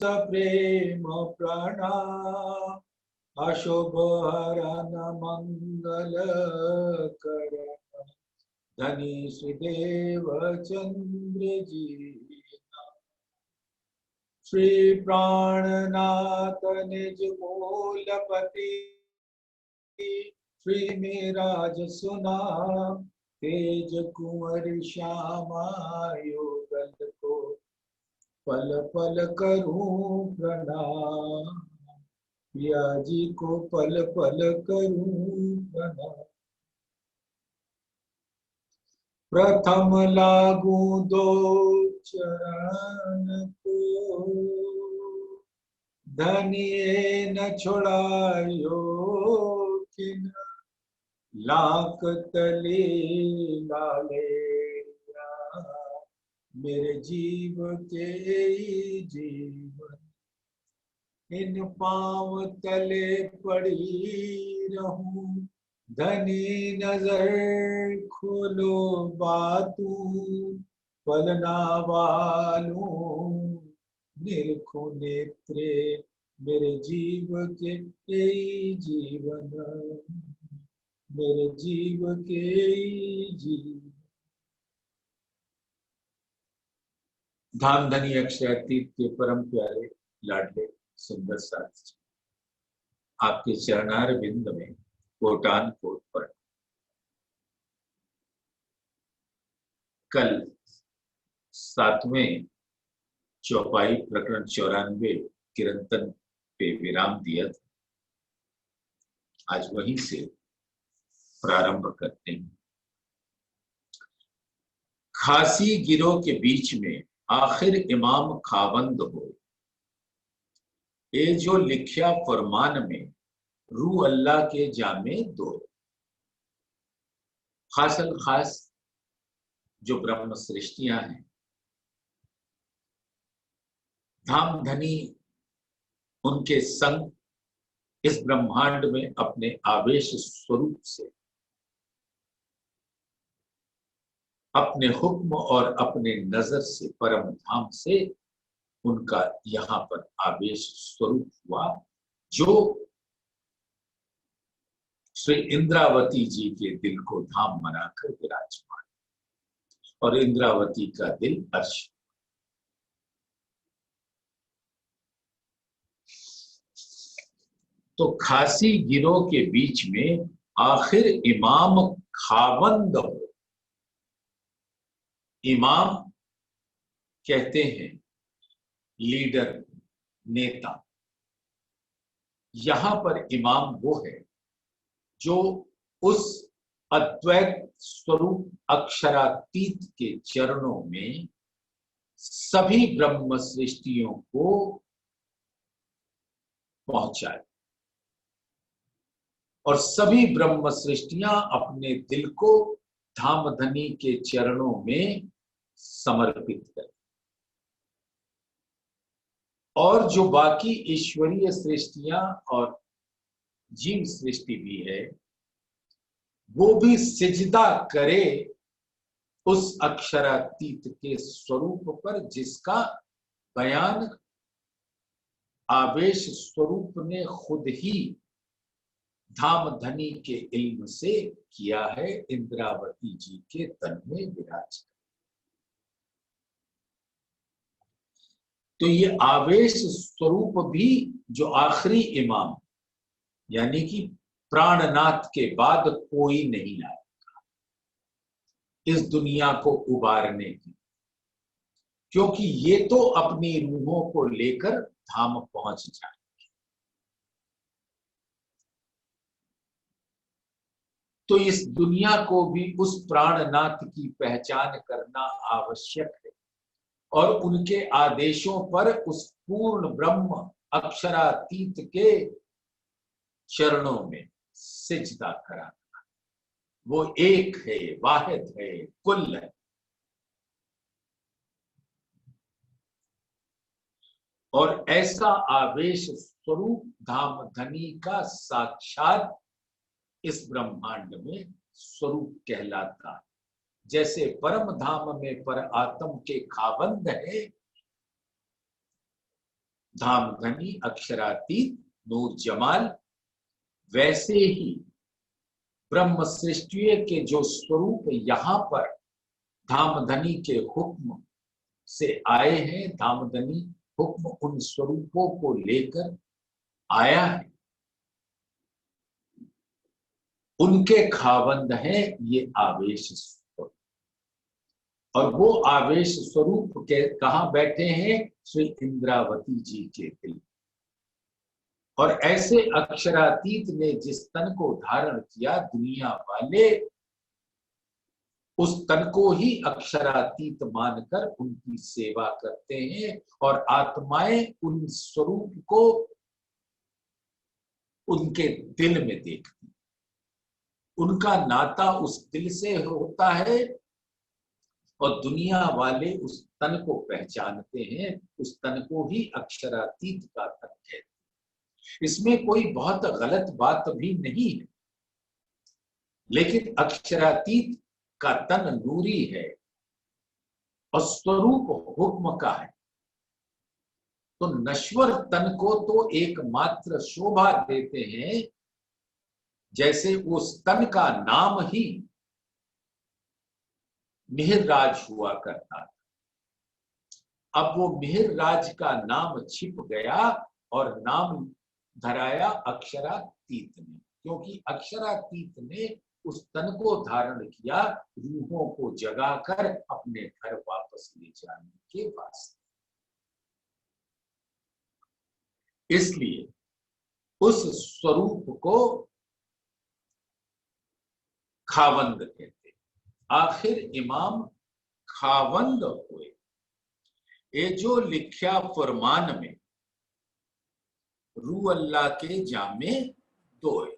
प्रेम प्रणा अशुभ हरण मंगल कर धनी श्रीदेव चंद्र जी श्री प्राणनाथ निज मूलपति श्री मेराज सुना तेज कुंवर श्यामा युगल को पल पल करूं प्रणाम पिया जी को पल पल करूं प्रणाम प्रथम लागू दो चरण को धनिये न छुड़ायो किन लाख तले लाले मेरे जीव के जीवन इन पांव तले पड़ी रहूं धनी नजर खोलो बातू पलना वालों निरखो नेत्रे मेरे जीव के जीवन मेरे जीव के जीवन धामधनी अक्षरातीत के परम प्यारे लाडले सुंदर साथ आपके चरणार बिंद में कोटान कोट पर कल 7वें चौपाई प्रकरण 94 किरंतन पे विराम दिया था। आज वहीं से प्रारंभ करते हैं। खासी गिरोह के बीच में आखिर इमाम खावंद हो ए जो लिख्या फरमान में रू अल्लाह के जामे दो खासल खास जो ब्रह्म सृष्टियां हैं धामधनी उनके संग इस ब्रह्मांड में अपने आवेश स्वरूप से अपने हुक्म और अपने नजर से परम धाम से उनका यहाँ पर आवेश स्वरूप हुआ जो श्री इंद्रावती जी के दिल को धाम बनाकर विराजमान और इंद्रावती का दिल अर्श। तो खासी गिरोह के बीच में आखिर इमाम खावंद हो। इमाम कहते हैं लीडर नेता। यहां पर इमाम वो है जो उस अद्वैत स्वरूप अक्षरातीत के चरणों में सभी ब्रह्म सृष्टियों को पहुंचाए और सभी ब्रह्म सृष्टियां अपने दिल को धामधनी के चरणों में समर्पित करें और जो बाकी ईश्वरीय सृष्टियां और जीव सृष्टि भी है वो भी सिजदा करे उस अक्षरातीत के स्वरूप पर जिसका बयान आवेश स्वरूप ने खुद ही धामधनी के इल्म से किया है इंद्रावती जी के तन में विराज। तो ये आवेश स्वरूप भी जो आखिरी इमाम यानी कि प्राणनाथ के बाद कोई नहीं आएगा इस दुनिया को उबारने की, क्योंकि ये तो अपनी रूहों को लेकर धाम पहुंच जाए। तो इस दुनिया को भी उस प्राणनाथ की पहचान करना आवश्यक है और उनके आदेशों पर उस पूर्ण ब्रह्म अक्षरातीत के चरणों में सिजदा कराना। वो एक है, वाहिद है, कुल है। और ऐसा आवेश स्वरूप धामधनी का साक्षात इस ब्रह्मांड में स्वरूप कहलाता है। जैसे परम धाम में पर आत्म के खाबंद है, धाम धनी अक्षरातीत नूर जमाल, वैसे ही ब्रह्म सृष्टि के जो स्वरूप यहाँ पर धामधनी के हुक्म से आए हैं, धामधनी हुक्म उन स्वरूपों को लेकर आया है, उनके खावंद हैं ये आवेश स्वरूप। और वो आवेश स्वरूप के कहां बैठे हैं? श्री इंद्रावती जी के दिल। और ऐसे अक्षरातीत ने जिस तन को धारण किया, दुनिया वाले उस तन को ही अक्षरातीत मानकर उनकी सेवा करते हैं, और आत्माएं उन स्वरूप को उनके दिल में देखती। उनका नाता उस दिल से होता है, और दुनिया वाले उस तन को पहचानते हैं, उस तन को ही अक्षरातीत का तन कहते हैं। इसमें कोई बहुत गलत बात भी नहीं है, लेकिन अक्षरातीत का तन नूरी है और स्वरूप हुक्म का है, तो नश्वर तन को तो एकमात्र शोभा देते हैं, जैसे उस तन का नाम ही मिहिरराज हुआ करता था। अब वो मिहिरराज का नाम छिप गया और नाम धराया अक्षरातीत ने, क्योंकि अक्षरातीत ने उस तन को धारण किया रूहों को जगाकर अपने घर वापस ले जाने के वास्ते। इसलिए उस स्वरूप को खावंद कहते। आखिर इमाम खावंद हुए। ये जो लिखा फरमान में, रू अल्लाह के जामे दोए।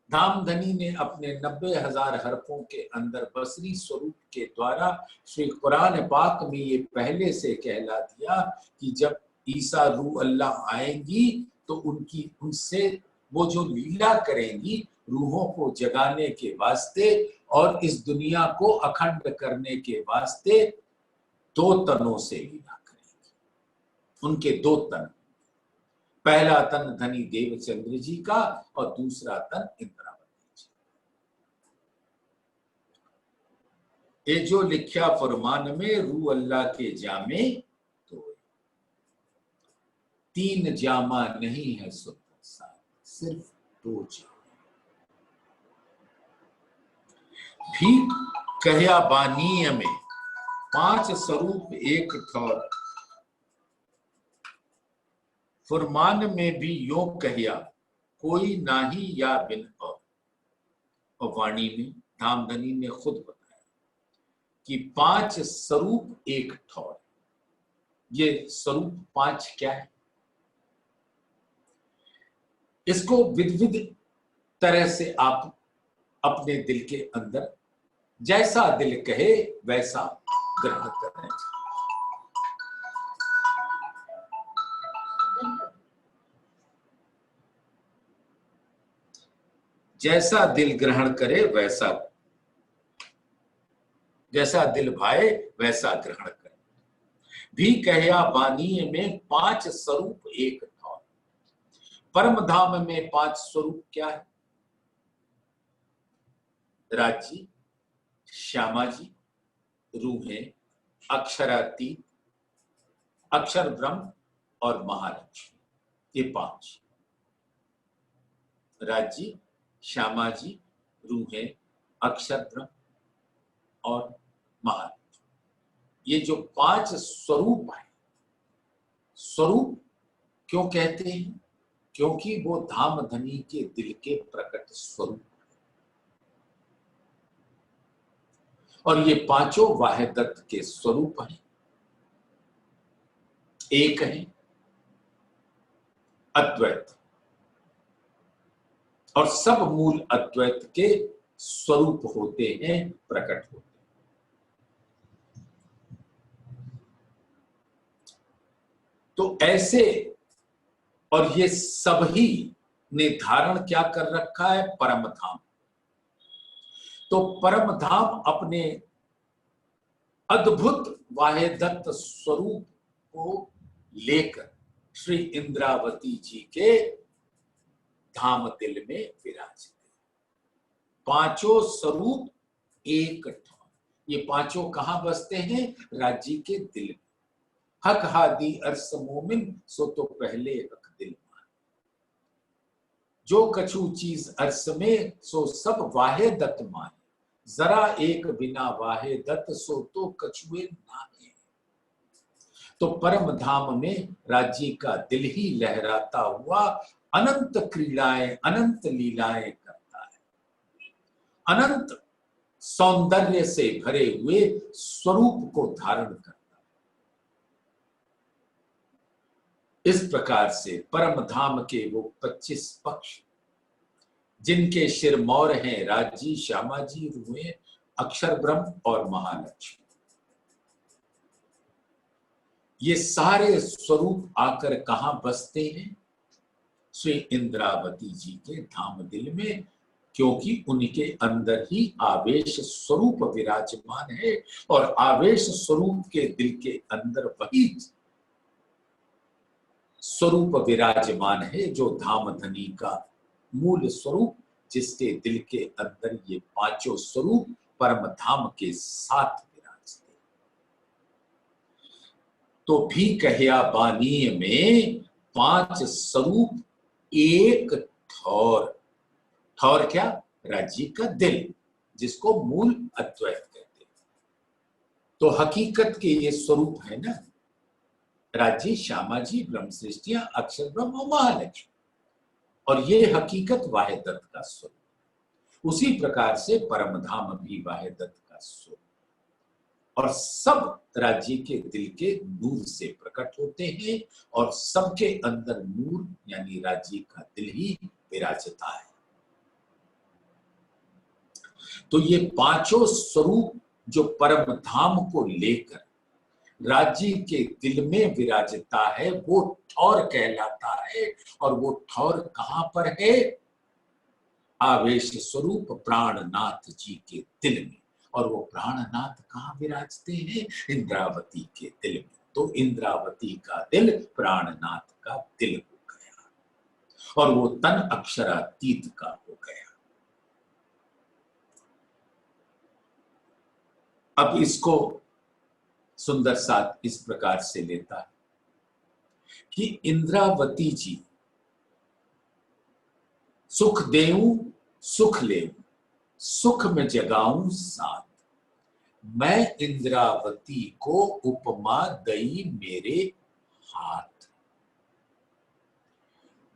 धामधनी ने अपने 90,000 हरफों के अंदर बसरी स्वरूप के द्वारा श्री कुरान पाक में ये पहले से कहला दिया कि जब ईसा रू अल्लाह आएंगी तो उनसे वो जो लीला करेंगी रूहों को जगाने के वास्ते और इस दुनिया को अखंड करने के वास्ते, 2 तनों से लीला करेंगी। उनके 2 तन, पहला तन धनी देवचंद्र जी का और दूसरा तन इंद्रावती जी। ये जो लिखा फरमान में, रू अल्लाह के जामे तो 3 जामा नहीं है सुल्तान साहब, सिर्फ 2 जामा। भीख कहया बानीय में 5 स्वरूप एक ठौर, फरमान में भी यो कहया कोई नाही या बिन और वाणी में धामधनी ने खुद बताया कि 5 स्वरूप एक ठौर। ये स्वरूप 5 क्या है? इसको विविध तरह से आप अपने दिल के अंदर जैसा दिल कहे वैसा ग्रहण करें। जैसा दिल ग्रहण करे वैसा, जैसा दिल भाए वैसा ग्रहण करे। भी कहया बानीय में 5 स्वरूप एक ठौर। परम धाम में 5 स्वरूप क्या है? राज्य, श्यामा जी, रूहें, अक्षरातीत, अक्षर ब्रह्म और महालक्ष्मी। ये 5, राज्य, श्यामा जी, रूहें, अक्षर ब्रह्म और महालक्ष्मी। ये जो 5 स्वरूप है, स्वरूप क्यों कहते हैं? क्योंकि वो धामधनी के दिल के प्रकट स्वरूप, और ये 5 वाहिदत के स्वरूप हैं, एक है, अद्वैत। और सब मूल अद्वैत के स्वरूप होते हैं, प्रकट होते हैं। तो ऐसे, और ये सभी ने धारण क्या कर रखा है? परम धाम। तो परम धाम अपने अद्भुत वाहिदत स्वरूप को लेकर श्री इंद्रावती जी के धाम दिल में विराजते। पांचों स्वरूप एक ठौर। ये पांचों कहां बसते हैं? राज्य के दिल में। हक हादी अरस मोमिन सो तो पहले हक दिल मान। जो कछु चीज अरस में सो सब वाहे दत्त मान। जरा एक बिना वाहे दत्त सो तो कछुए नाहे। तो परम धाम में राज्य का दिल ही लहराता हुआ अनंत क्रीड़ाएं, अनंत लीलाएं करता है। अनंत सौंदर्य से भरे हुए स्वरूप को धारण करता है। इस प्रकार से परम धाम के वो 25 पक्ष, जिनके शिरमौर हैं राजी, श्यामाजी, रुए, अक्षर ब्रह्म और महालक्ष्मी, ये सारे स्वरूप आकर कहां बसते हैं? श्री इंद्रावती जी के धाम दिल में, क्योंकि उनके अंदर ही आवेश स्वरूप विराजमान है। और आवेश स्वरूप के दिल के अंदर वही स्वरूप विराजमान है जो धाम धनी का मूल स्वरूप, जिसके दिल के अंदर ये पांचों स्वरूप परम धाम के साथ विराजते। तो भी कहया बानी में 5 स्वरूप एक ठौर। ठौर क्या? राज्य का दिल, जिसको मूल अद्वैत कहते हैं। तो हकीकत के ये स्वरूप है ना, राज्य, श्यामाजी, ब्रह्म सृष्टियां, अक्षर ब्रह्म और महालक्ष्मी। और ये हकीकत वाहेदत्त का स्वरूप। उसी प्रकार से परम धाम भी वाहेदत्त का स्वरूप। और सब राज्य के दिल के नूर से प्रकट होते हैं। और सबके अंदर नूर यानी राज्य का दिल ही विराजता है। तो ये पांचों स्वरूप जो परम धाम को लेकर राज्य के दिल में विराजता है, वो ठौर कहलाता है। और वो ठौर कहां पर है? आवेश स्वरूप प्राणनाथ जी के दिल में। और वो प्राणनाथ कहां विराजते हैं? इंद्रावती के दिल में। तो इंद्रावती का दिल प्राणनाथ का दिल हो गया और वो तन अक्षरातीत का हो गया। अब इसको सुंदर साथ इस प्रकार से लेता है कि इंद्रावती जी सुख देऊं सुख लेऊं, सुख में जगाऊं साथ, मैं इंद्रावती को उपमा दई मेरे हाथ।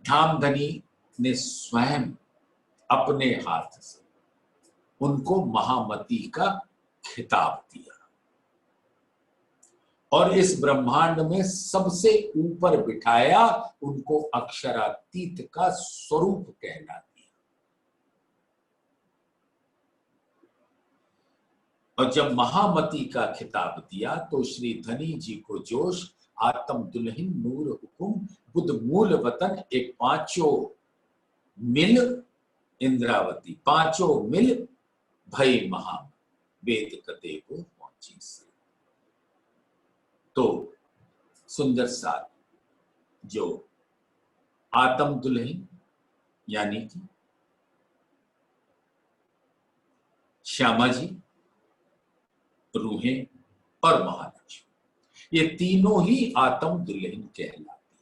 धामधनी ने स्वयं अपने हाथ से उनको महामती का खिताब दिया और इस ब्रह्मांड में सबसे ऊपर बिठाया, उनको अक्षरातीत का स्वरूप कहला दिया। और जब महामती का खिताब दिया तो श्री धनी जी को जोश, आत्म दुल्हन नूर हुकुम बुद्ध मूल वतन, एक पांचों मिल इंद्रावती, पांचों मिल भई महा वेद कते को पहुंची से। तो सुंदर साथ जो आत्म दुल्हन यानी कि श्यामा जी, रूहें और महालक्ष्मी, ये तीनों ही आत्म दुल्हन कहलाती।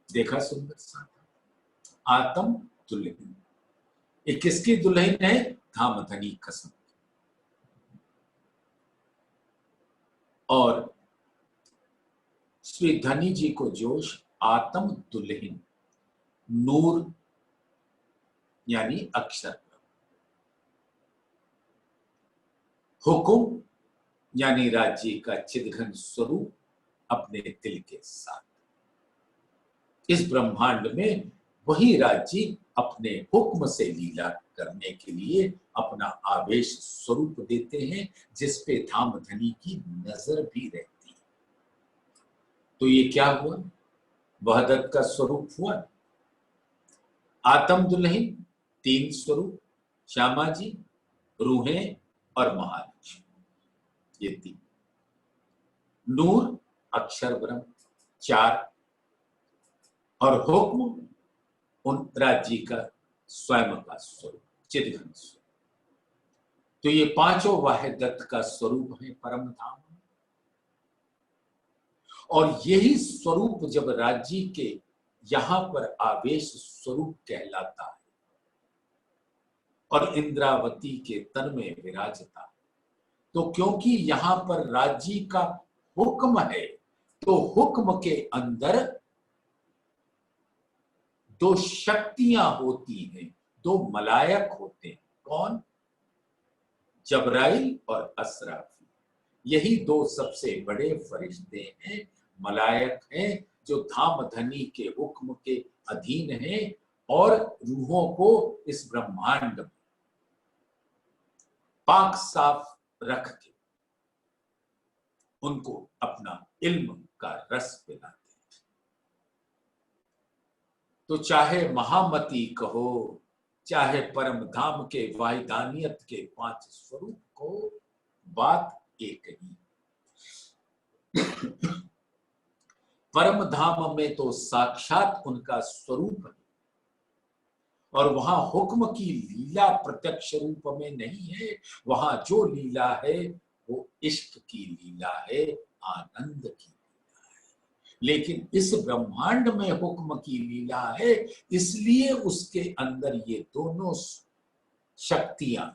देखा सुंदर साथ, आत्म दुल्हन, ये किसकी दुल्हन है? धामधनी कसम। और श्री धनी जी को जोश, आत्म दुल्हन नूर यानी अक्षर, हुकुम यानी राज्य का चिदघन स्वरूप अपने दिल के साथ। इस ब्रह्मांड में वही राज्य अपने हुक्म से लीला करने के लिए अपना आवेश स्वरूप देते हैं, जिसपे धामधनी की नजर भी रहती है। तो ये क्या हुआ? वहदत का स्वरूप हुआ। आत्म दुल्हन 3 स्वरूप, श्यामा जी, रूहें और महालक्ष्मी, ये 3। नूर अक्षर ब्रह्म 4 और हुक्म उन राज्य का स्वयं का स्वरूप चिदघन स्वरूप। तो ये पांचों वाहिदत का स्वरूप है परम धाम। और यही स्वरूप जब राज्य के यहां पर आवेश स्वरूप कहलाता है और इंद्रावती के तन में विराजता, तो क्योंकि यहां पर राज्य का हुक्म है, तो हुक्म के अंदर दो शक्तियां होती हैं, दो मलायक होते हैं। कौन? जबराइल और असराफील। यही दो सबसे बड़े फरिश्ते हैं, मलायक हैं, जो धाम धनी के हुक्म के अधीन हैं और रूहों को इस ब्रह्मांड में पाक साफ रख के उनको अपना इल्म का रस पिलाते हैं। तो चाहे महामती कहो, चाहे परम धाम के वाहिदानियत के 5 स्वरूप को, बात एक ही। परम धाम में तो साक्षात उनका स्वरूप है और वहां हुक्म की लीला प्रत्यक्ष रूप में नहीं है। वहां जो लीला है वो इश्क की लीला है, आनंद की लीला है। लेकिन इस ब्रह्मांड में हुक्म की लीला है, इसलिए उसके अंदर ये दोनों शक्तियां।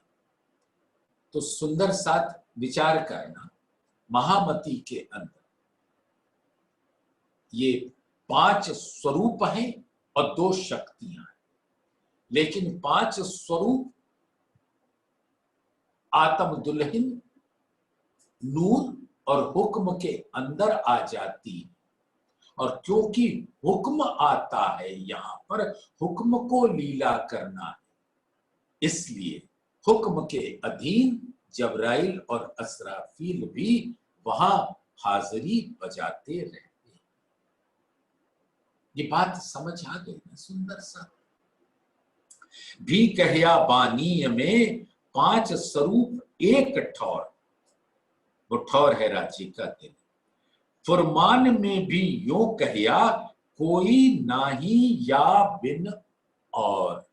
तो सुंदर साथ विचार करना, महामती के अंदर ये 5 स्वरूप हैं और 2 शक्तियां हैं, लेकिन 5 स्वरूप आत्म दुल्हन नूर और हुक्म के अंदर आ जाती। और क्योंकि हुक्म आता है यहां पर, हुक्म को लीला करना है, इसलिए हुक्म के अधीन जबराइल और असराफील भी वहां हाजिरी बजाते रहते हैं। ये बात समझ आ गई ना? सुंदर सा भी कहया बानीय में 5 स्वरूप एक ठौर, वो ठौर है राज्य का दिल। फुरमान में भी यूं कहया कोई नाही या बिन और।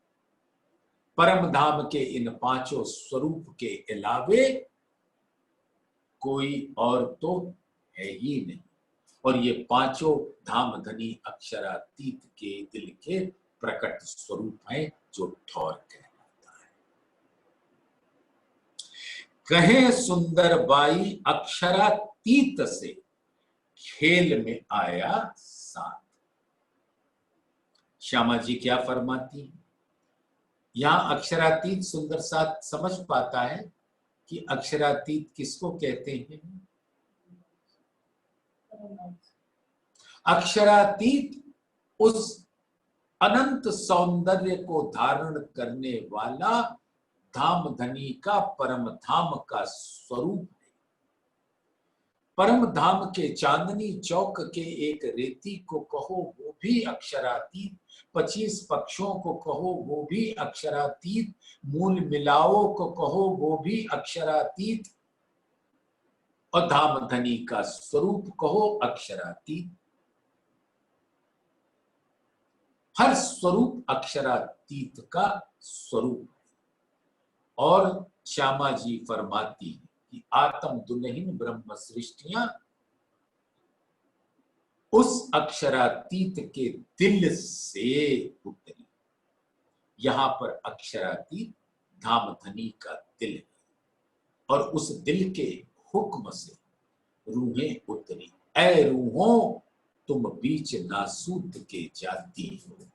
परम धाम के इन 5 स्वरूप के अलावे कोई और तो है ही नहीं। और ये 5 धाम धनी अक्षरातीत के दिल के प्रकट स्वरूप हैं, जो ठौर कहलाता है। कहे सुंदर बाई अक्षरातीत से खेल में आया साथ। श्यामा जी क्या फरमाती है? यहां अक्षरातीत सुंदर साथ समझ पाता है कि अक्षरातीत किसको कहते हैं? अक्षरातीत उस अनंत सौंदर्य को धारण करने वाला धाम धनी का परम धाम का स्वरूप है। परम धाम के चांदनी चौक के एक रेती को कहो वो भी अक्षरातीत, 25 पक्षों को कहो वो भी अक्षरातीत, मूल मिलाओ को कहो वो भी अक्षरातीत, और धाम धनी का स्वरूप कहो अक्षरातीत। हर स्वरूप अक्षरातीत का स्वरूप है। और श्यामा जी फरमाती है कि आत्म दुल्हन ब्रह्म सृष्टियां उस अक्षरातीत के दिल से उतरी। यहां पर अक्षरातीत धाम धनी का दिल है और उस दिल के हुक्म से रूहें उतरी। ऐ रूहों तुम बीच नासूद के जाती हो,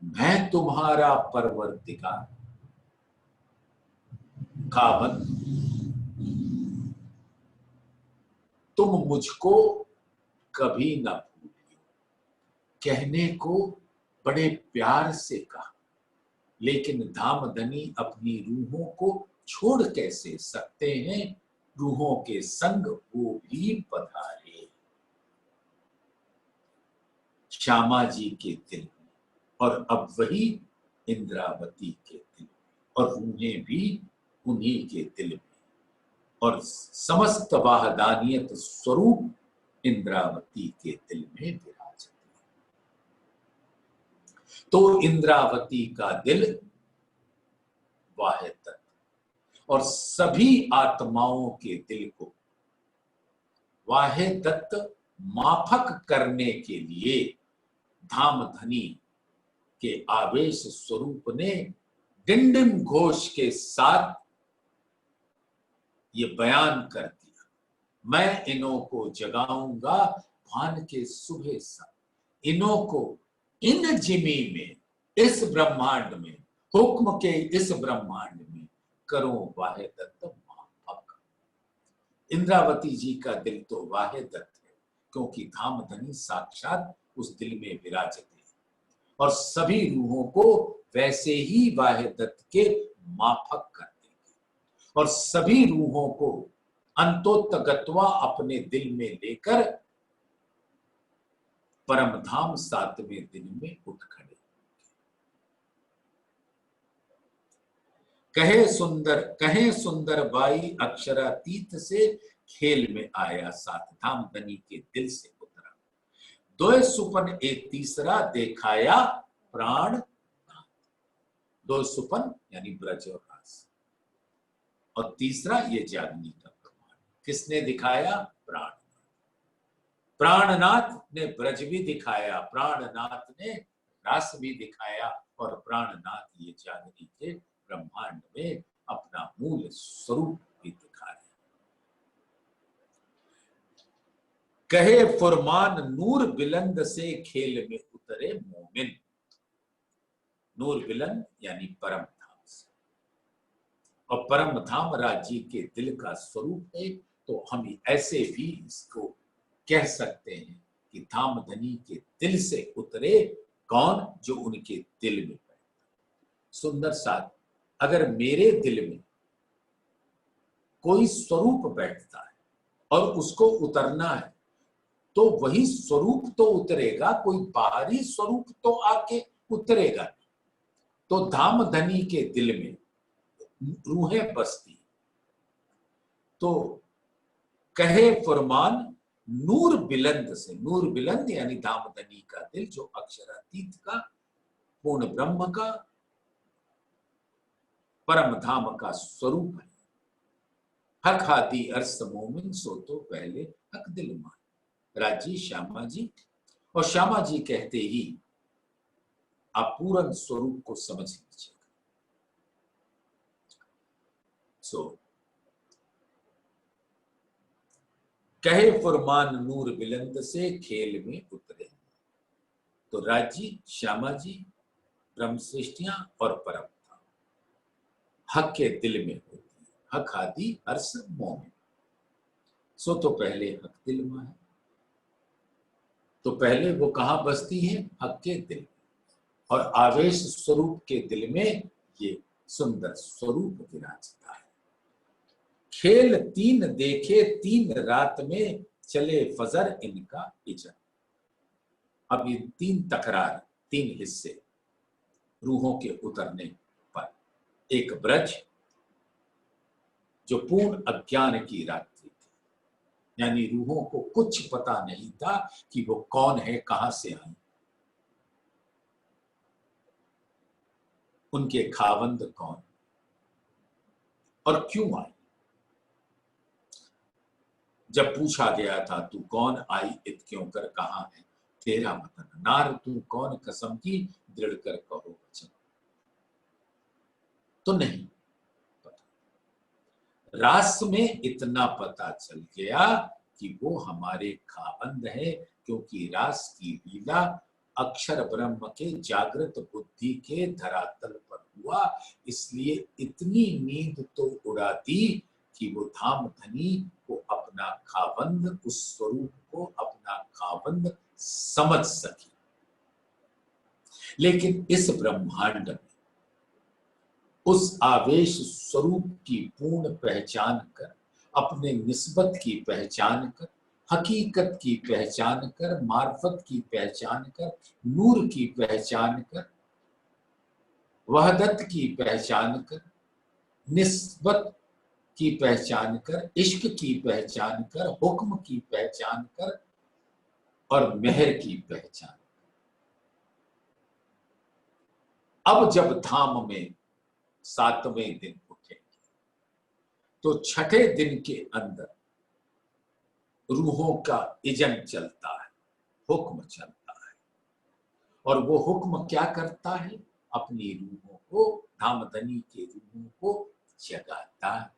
मैं तुम्हारा परवरदिगार खावंद, तुम मुझको कभी ना भूलियो। कहने को बड़े प्यार से कहा, लेकिन धाम धनी अपनी रूहों को छोड़ कैसे सकते हैं? रूहों के संग वो भी पधारे श्यामा जी के दिल में, और अब वही इंद्रावती के दिल में, और रूहें भी उन्हीं के दिल में। और समस्त वाहदानियत स्वरूप इंद्रावती के दिल में विराजते। तो इंद्रावती का दिल वाहिद तत्व और सभी आत्माओं के दिल को वाहिद तत्व माफक करने के लिए धामधनी के आवेश स्वरूप ने डिंडिम घोष के साथ ये बयान कर दिया, मैं इन्हों को जगाऊंगा भान के सुबह सा, इन्हों को इन जिमी में, इस ब्रह्मांड में, हुक्म के इस ब्रह्मांड में करो वाहिद तत्व माफक। इंद्रावती जी का दिल तो वाहिद है, क्योंकि धामधनी साक्षात उस दिल में विराजते और सभी रूहों को वैसे ही वाहिदत के माफक कर देंगे और सभी रूहों को अंतोत्तगत्वा अपने दिल में लेकर परम धाम 7वें दिन में उठ खड़े। कहे सुंदर बाई अक्षरातीत से खेल में आया, सात धामधनी के दिल से उतरा, दो सुपन एक तीसरा देखाया प्राण। दो सुपन यानी ब्रज और रास, और तीसरा ये जागनी का प्रमाण किसने दिखाया? प्राण। प्राणनाथ ने ब्रज भी दिखाया, प्राणनाथ ने रास भी दिखाया और प्राणनाथ ये जागनी के ब्रह्मांड में अपना मूल स्वरूप भी दिखा रहे। कहे फुरमान नूर बिलंद से खेल में उतरे मोमिन। नूर बिलंद यानी परम धाम से, और परम धाम राज्य के दिल का स्वरूप है। तो हम ऐसे भी इसको कह सकते हैं कि धामधनी के दिल से उतरे कौन? जो उनके दिल में बैठा। सुंदर साथ, अगर मेरे दिल में कोई स्वरूप बैठता है और उसको उतरना है तो वही स्वरूप तो उतरेगा, कोई बाहरी स्वरूप तो आके उतरेगा नहीं। तो धामधनी के दिल में रूहें बसती, तो कहे फरमान नूर बिलंद से, नूर बिलंद यानी धामधनी का दिल जो अक्षरातीत का, पूर्ण ब्रह्म का, परम धाम का स्वरूप है। हक हाथी अर्स मोमिन सो तो पहले हक दिल मान। राजी श्यामा जी, और श्यामा जी कहते ही आप पूर्ण स्वरूप को समझ लीजिएगा। कहे फुरमान नूर बिलंद से खेल में उतरे। तो राजी श्यामा जी, ब्रह्म सृष्टियां और परम धाम हक के दिल में होती है। हक हाथी अर्स मोमिन, सो तो पहले हक दिल में है। तो पहले वो कहां बसती है? हक के दिल में, और आवेश स्वरूप के दिल में ये सुंदर स्वरूप विराजता है। खेल तीन देखे तीन रात में, चले फजर इनका इजन। अब ये तीन तकरार, तीन हिस्से रूहों के उतरने पर। एक ब्रज जो पूर्ण अज्ञान की रात्रि थी, यानी रूहों को कुछ पता नहीं था कि वो कौन है, कहां से आई, उनके खावंद कौन और क्यों आई। जब पूछा गया था तू कौन आई इत क्यों कर, कहां है तेरा वतन, नार तू कौन कसम की दृढ़ कर कहो वचन। तो नहीं पता। रास में इतना पता चल गया कि वो हमारे खाबंद है, क्योंकि रास की लीला अक्षर ब्रह्म के जागृत बुद्धि के धरातल पर हुआ। इसलिए इतनी नींद तो उड़ा दी कि वो धामधनी को अपना खाबंद, उस स्वरूप को अपना खाबंद समझ सकी। लेकिन इस ब्रह्मांड में उस आवेश स्वरूप की पूर्ण पहचान कर, अपने निस्बत की पहचान कर, हकीकत की पहचान कर, मार्फत की पहचान कर, नूर की पहचान कर, वहदत की पहचान कर, निस्बत की पहचान कर, इश्क की पहचान कर, हुक्म की पहचान कर, और मेहर की पहचान। अब जब धाम में 7वें दिन उठेंगे तो छठे दिन के अंदर रूहों का इजन चलता है, हुक्म चलता है। और वो हुक्म क्या करता है? अपनी रूहों को, धामधनी के रूहों को जगाता है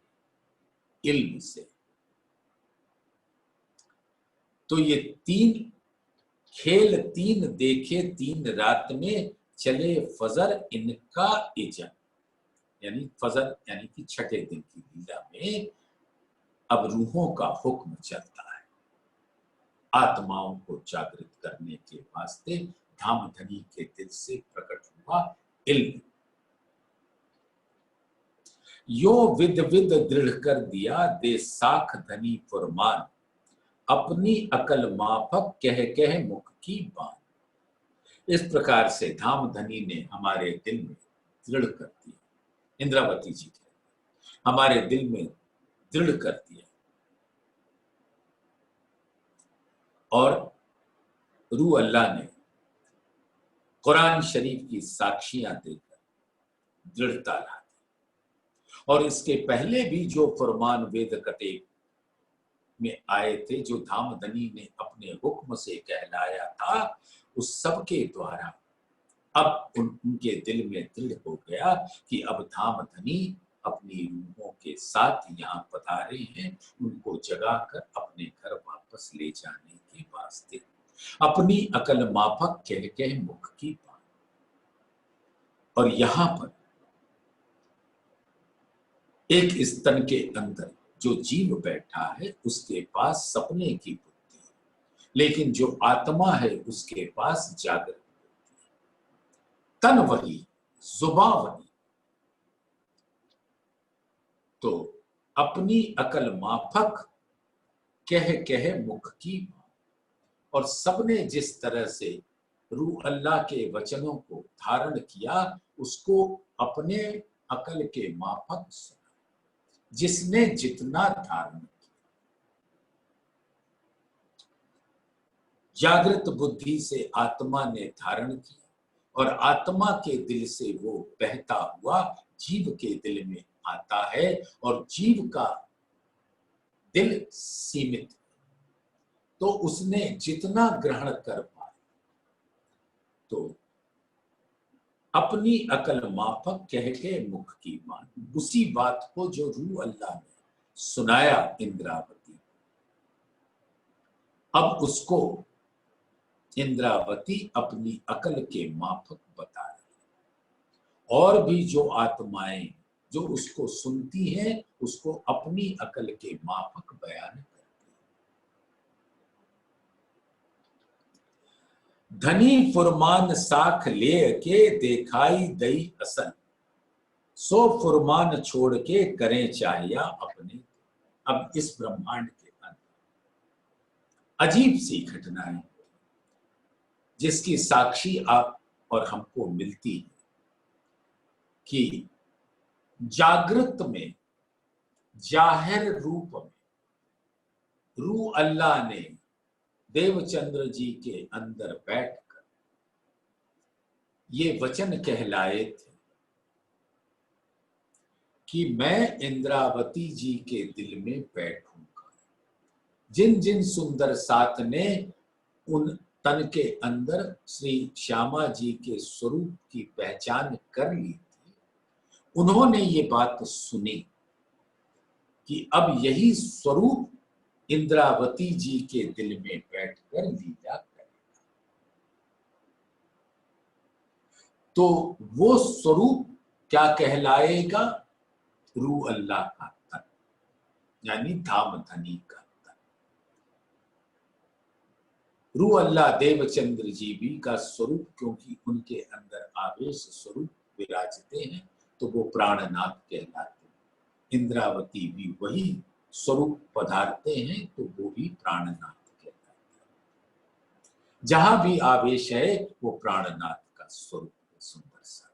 इल्म से। तो ये 3 खेल 3 देखे 3 रात में, चले फजर इनका इजन। यानी फजर यानी कि छठे दिन की लीला में अब रूहों का हुक्म चलता है, आत्माओं को जागृत करने के वास्ते धामधनी के दिल से प्रकट हुआ इल्म। यो विद विद दृढ़ कर दिया दे साख धनी फुरमान, अपनी अकल माफक कह कह मुख की बात। इस प्रकार से धामधनी ने हमारे दिल में दृढ़ कर दिया, इंद्रावती जी के हमारे दिल में दृढ़ कर दिया। और रूह अल्लाह ने कुरान शरीफ की साक्षियां देकर दृढ़ता ला दी। और इसके पहले भी जो फरमान वेद कतेब में आए थे, जो धामधनी ने अपने हुक्म से कहलाया था, उस सब के द्वारा अब उनके दिल में दृढ़ हो गया कि अब धामधनी अपनी रूहों के साथ यहाँ पधारे हैं, उनको जगाकर अपने घर वापस ले जाने के वास्ते। अपनी अकल माफक कह कह मुख की बात। और यहां पर एक स्तन के अंदर जो जीव बैठा है उसके पास सपने की बुद्धि है, लेकिन जो आत्मा है उसके पास जागृत बुद्धि है। तन वही, जुबान वही। तो अपनी अकल माफक कह कह मुख की बात। और सबने जिस तरह से रूह अल्लाह के वचनों को धारण किया, उसको अपने अकल के माफक सुना। जिसने जितना धारण किया, जागृत बुद्धि से आत्मा ने धारण किया और आत्मा के दिल से वो बहता हुआ जीव के दिल में आता है। और जीव का दिल सीमित, तो उसने जितना ग्रहण कर पाया, तो अपनी अकल माफक कह के मुख की मान, उसी बात को जो रूह अल्लाह ने सुनाया इंद्रावती, अब उसको इंद्रावती अपनी अकल के माफक बता रही। और भी जो आत्माएं जो उसको सुनती हैं, उसको अपनी अकल के माफक बयान करती है। धनी फुरमान साख ले के देखाई दई असल, सो फुरमान छोड़ के करें चाहिया अपने। अब इस ब्रह्मांड के अंदर अजीब सी घटनाएं जिसकी साक्षी आप और हमको मिलती है कि जागृत में, जाहिर रूप में रूह अल्लाह ने देवचंद्र जी के अंदर बैठकर ये वचन कहलाए थे कि मैं इंद्रावती जी के दिल में बैठूंगा। जिन जिन सुंदर साथ ने उन तन के अंदर श्री श्यामा जी के स्वरूप की पहचान कर ली थी, उन्होंने ये बात सुनी कि अब यही स्वरूप इंद्रावती जी के दिल में बैठकर लीला करेगा। तो वो स्वरूप क्या कहलाएगा? रूह अल्लाह का तन, यानी धामधनी का तन। रूह अल्लाह देवचंद्र जी भी का स्वरूप, क्योंकि उनके अंदर आवेश स्वरूप विराजते हैं, तो वो प्राणनाथ कहलाते हैं। इंद्रावती भी वही स्वरूप पधारते हैं, तो वो भी प्राणनाथ कहलाते हैं। जहां भी आवेश है वो प्राणनाथ का स्वरूप है, सुंदर सा।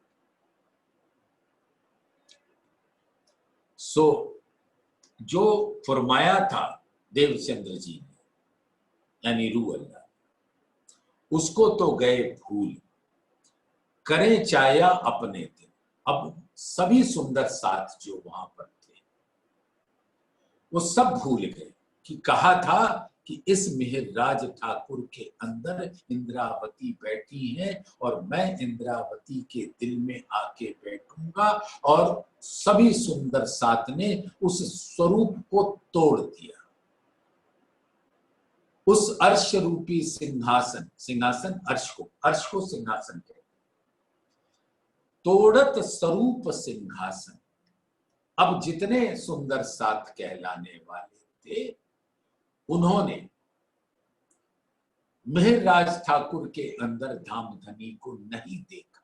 सो जो फरमाया था देवचंद्र जी ने, यानी रूह अल्लाह, उसको तो गए भूल, करें चाया अपने दिन। अब सभी सुंदर साथ जो वहां पर थे वो सब भूल गए कि कहा था कि इस मिहिरराज ठाकुर के अंदर इंद्रावती बैठी है और मैं इंद्रावती के दिल में आके बैठूंगा। और सभी सुंदर साथ ने उस स्वरूप को तोड़ दिया। उस अर्श रूपी सिंहासन, सिंहासन अर्श को सिंहासन कहते, तोड़त स्वरूप सिंहासन। अब जितने सुंदर साथ कहलाने वाले थे उन्होंने मिहिरराज ठाकुर के अंदर धामधनी को नहीं देखा,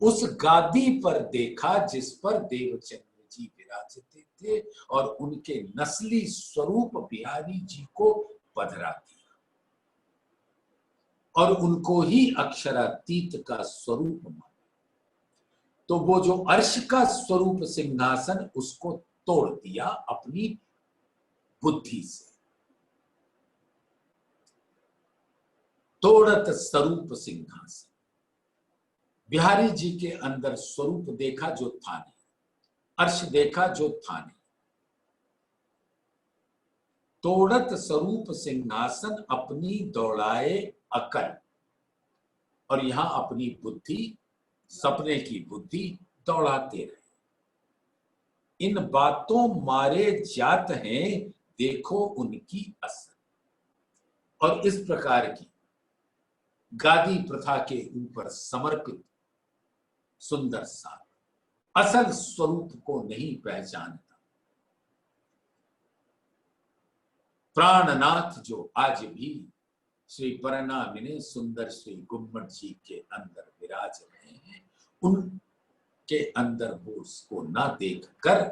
उस गादी पर देखा जिस पर देवचंद्र जी विराजते थे और उनके नस्ली स्वरूप बिहारी जी को पधरा दिया और उनको ही अक्षरातीत का स्वरूप माना। तो वो जो अर्श का स्वरूप सिंहासन उसको तोड़ दिया अपनी बुद्धि से। तोड़त स्वरूप सिंहासन, बिहारी जी के अंदर स्वरूप देखा जो था नहीं, अर्श देखा जो था नहीं। तोड़त स्वरूप सिंहासन अपनी दौड़ाए अकल, और यहां अपनी बुद्धि, सपने की बुद्धि दौड़ाते रहे। इन बातों मारे जात हैं देखो उनकी असर। और इस प्रकार की गादी प्रथा के ऊपर समर्पित सुंदर सा असल स्वरूप को नहीं पहचानता प्राणनाथ जो आज भी श्री परनामिनी सुंदर श्री गुम्मट जी के अंदर विराज रहे हैं, उनके अंदर वो उसको ना देख कर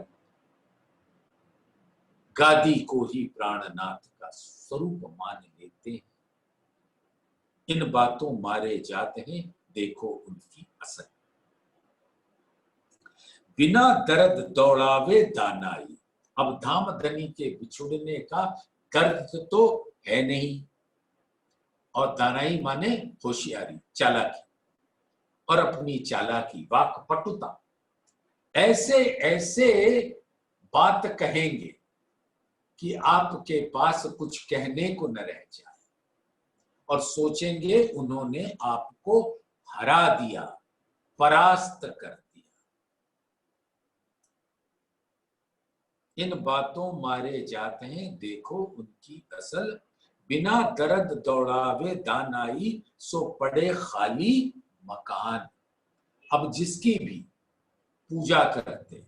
गादी को ही प्राणनाथ का स्वरूप मान लेते हैं। इन बातों मारे जाते हैं देखो उनकी असर। बिना दर्द दौड़ावे दानाई। अब धामधनी के बिछुड़ने का दर्द तो है नहीं, और दानाई माने होशियारी, चालाकी, और अपनी चालाकी वाक पटुता, ऐसे ऐसे बात कहेंगे कि आपके पास कुछ कहने को न रह जाए और सोचेंगे उन्होंने आपको हरा दिया, परास्त कर दिया। इन बातों मारे जाते हैं देखो उनकी असल। बिना दर्द दौड़ावे दानाई सो पड़े खाली मकान। अब जिसकी भी पूजा करते,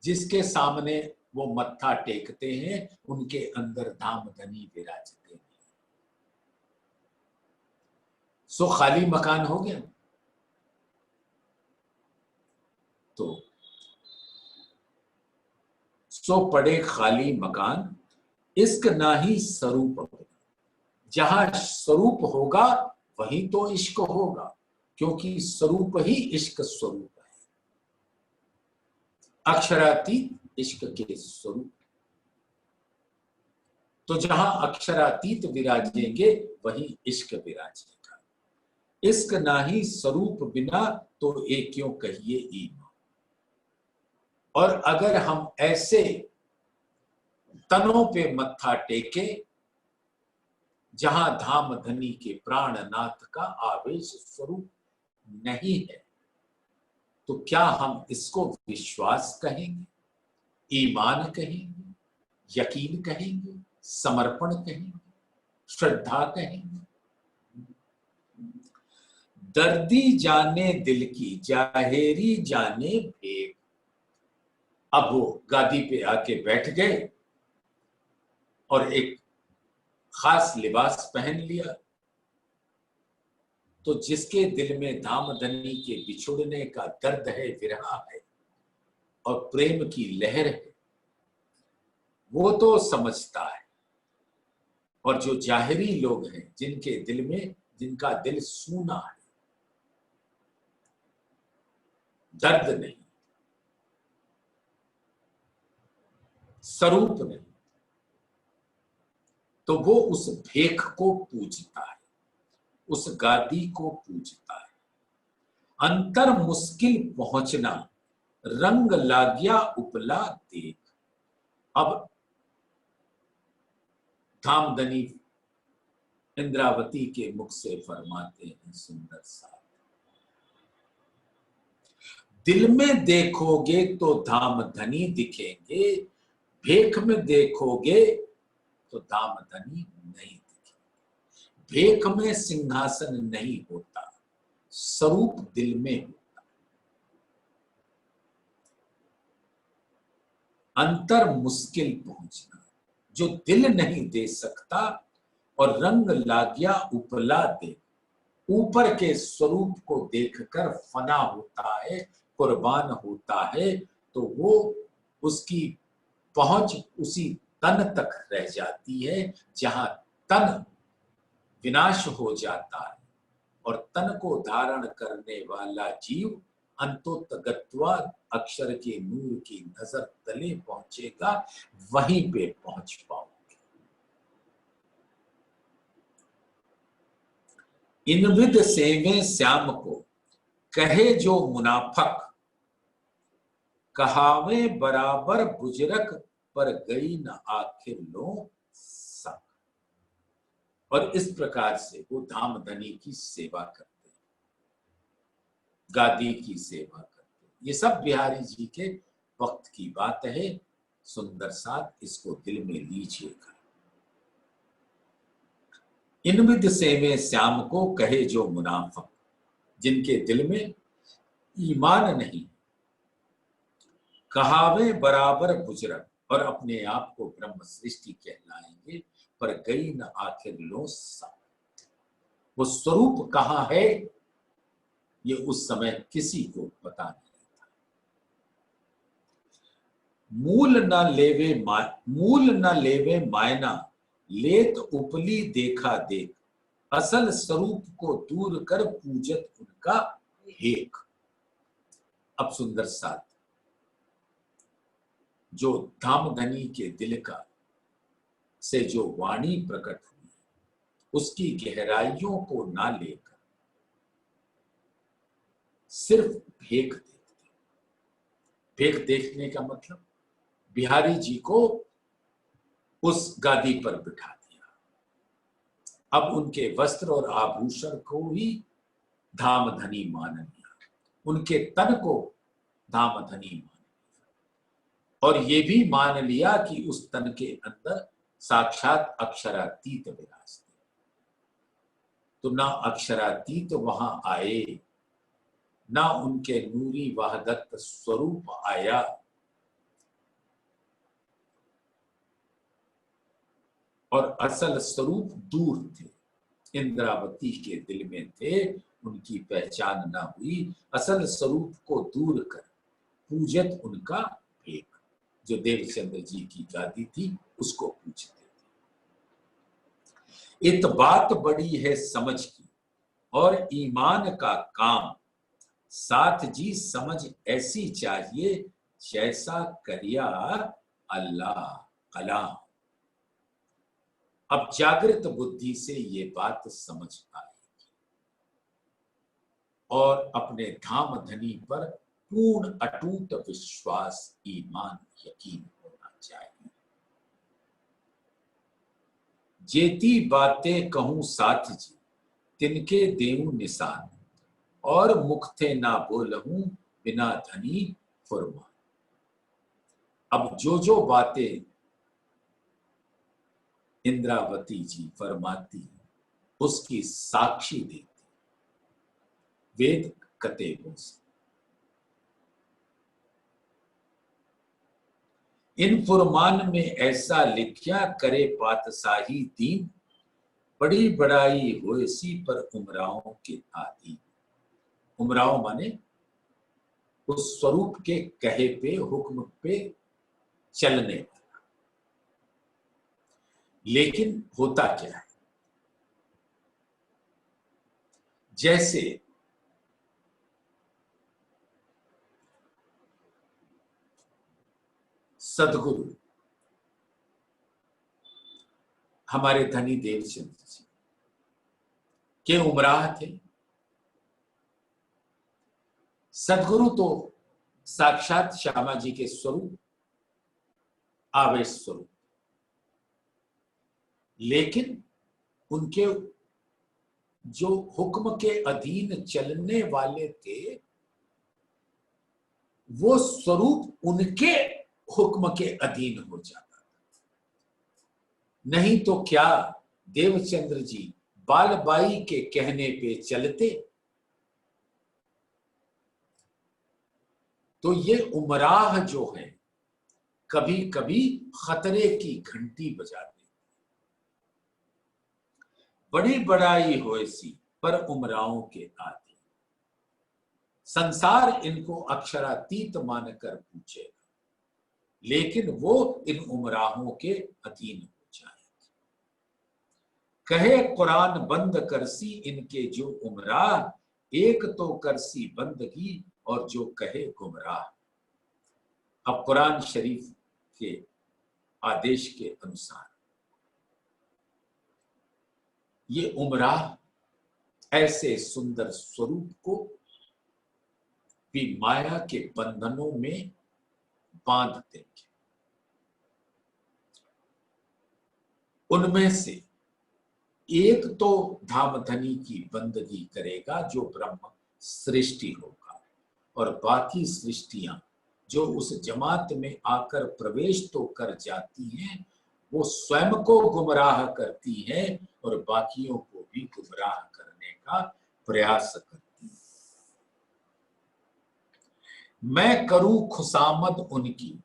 जिसके सामने वो मत्था टेकते हैं, उनके अंदर धामधनी विराजते हैं, सो खाली मकान हो गया। तो सो पड़े खाली मकान, इश्क ना ही स्वरूप। जहां स्वरूप होगा वहीं तो इश्क होगा, क्योंकि स्वरूप ही इश्क स्वरूप है। अक्षरातीत इश्क के स्वरूप। तो जहां अक्षरातीत विराजेंगे वहीं इश्क विराजेगा। इश्क ना ही स्वरूप बिना तो एक क्यों कहिए ईमान। और अगर हम ऐसे तनों पे मत्था टेके जहां धामधनी के प्राणनाथ का आवेश स्वरूप नहीं है, तो क्या हम इसको विश्वास कहेंगे, ईमान कहेंगे, यकीन कहेंगे, समर्पण कहेंगे, श्रद्धा कहेंगे? दर्दी जाने दिल की जाहेरी जाने भेद। अब वो गादी पे आके बैठ गए और एक खास लिबास पहन लिया, तो जिसके दिल में धामधनी के बिछुड़ने का दर्द है, विरह है और प्रेम की लहर है, वो तो समझता है। और जो जाहिरी लोग हैं, जिनके दिल में, जिनका दिल सूना है, दर्द नहीं, स्वरूप नहीं, तो वो उस भेख को पूजता है, उस गादी को पूजता है। अंतर मुश्किल पहुंचना, रंग लाग्या उपला देख। अब धामधनी इंद्रावती के मुख से फरमाते हैं सुंदर सा, दिल में देखोगे तो धामधनी दिखेंगे, भेख में देखोगे तो धामधनी नहीं दिखेंगे। भेख में सिंहासन नहीं होता, स्वरूप दिल में होता। अंतर मुश्किल पहुंचना, जो दिल नहीं दे सकता, और रंग लाग्या उपला दे, ऊपर के स्वरूप को देखकर फना होता है, कुर्बान होता है, तो वो उसकी पहुंच उसी तन तक रह जाती है, जहां तन विनाश हो जाता है और तन को धारण करने वाला जीव अंतोतगत्वा अक्षर के नूर की नजर तले पहुंचेगा, वहीं पे पहुंच पाओगे। इनविद सेवे श्याम को, कहे जो मुनाफक, कहावे बराबर बुजरक, पर गई न आखिर लो सक। और इस प्रकार से वो धामधनी की सेवा करते, गादी की सेवा करते। ये सब बिहारी जी के वक्त की बात है। सुंदर साथ, इसको दिल में लीजिएगा। इनविद सेवे श्याम को, कहे जो मुनाफक, जिनके दिल में ईमान नहीं, कहावे बराबर बुजरक, और अपने आप को ब्रह्म सृष्टि कहलाएंगे, पर गई न आखिर लो सा। वो स्वरूप कहां है, ये उस समय किसी को पता नहीं था। मूल न लेवे मायना, लेत उपली देखा देख, असल स्वरूप को दूर कर पूजत उनका हेक। अब सुंदर साथ, जो धामधनी के दिल का से जो वाणी प्रकट हुई, उसकी गहराइयों को ना लेकर सिर्फ भेख देखते। भेख देखने का मतलब, बिहारी जी को उस गादी पर बिठा दिया, अब उनके वस्त्र और आभूषण को ही धामधनी मान लिया, उनके तन को धामधनी मान लिया, और ये भी मान लिया कि उस तन के अंदर साक्षात अक्षरातीत विराजते। तो ना अक्षरातीत वहां आए, ना उनके नूरी वहदत स्वरूप आया, और असल स्वरूप दूर थे, इंद्रावती के दिल में थे, उनकी पहचान ना हुई। असल स्वरूप को दूर कर पूजत उनका भेख, जो देवचंद्र जी की गादी थी उसको पूजते थे। इत बात बड़ी है समझ की, और ईमान का काम, साथ जी समझ ऐसी चाहिए, जैसा करिया अल्लाह कलाम। अब जागृत बुद्धि से ये बात समझ आएगी, और अपने धामधनी पर पूर्ण अटूट विश्वास, ईमान, यकीन होना चाहिए। जेती बातें कहूं साथ जी, तिनके देऊं निशान, और मुख थे ना बोलहूं, बिना धनी फुरमान। अब जो जो बातें इंद्रावती जी फरमाती, उसकी साक्षी देती वेद कतेबों से। इन फुरमान में ऐसा लिखिया, करे पातशाही दीन, बड़ी बड़ाई होएसी पर उमराओं के आदि। उमराव माने उस स्वरूप के कहे पे, हुक्म पे चलने वाला। लेकिन होता क्या है, जैसे सदगुरु हमारे धनी देवचंद्र जी के उमराह थे। सदगुरु तो साक्षात श्यामा जी के स्वरूप, आवेश स्वरूप, लेकिन उनके जो हुक्म के अधीन चलने वाले थे, वो स्वरूप उनके हुक्म के अधीन हो जाता था। नहीं तो क्या देवचंद्र जी बालबाई के कहने पे चलते? तो ये उमराह जो है कभी कभी खतरे की घंटी बजाते। बड़ी बड़ाई होएसी पर उमराओं के आदि, संसार इनको अक्षरातीत मानकर पूछेगा, लेकिन वो इन उमराहों के अधीन हो जाएंगे। कहे कुरान बंद करसी इनके जो उमराह, एक तो करसी बंदगी और जो कहे गुमराह। अब कुरान शरीफ के आदेश के अनुसार ये उमराह ऐसे सुंदर स्वरूप को भी माया के बंधनों में बांध देंगे। उनमें से एक तो धामधनी की बंदगी करेगा जो ब्रह्म सृष्टि होगा, और बाकी सृष्टियां जो उस जमात में आकर प्रवेश तो कर जाती हैं, वो स्वयं को गुमराह करती हैं और बाकियों को भी गुमराह करने का प्रयास करती हैं। मैं करूं खुशामद उनकी,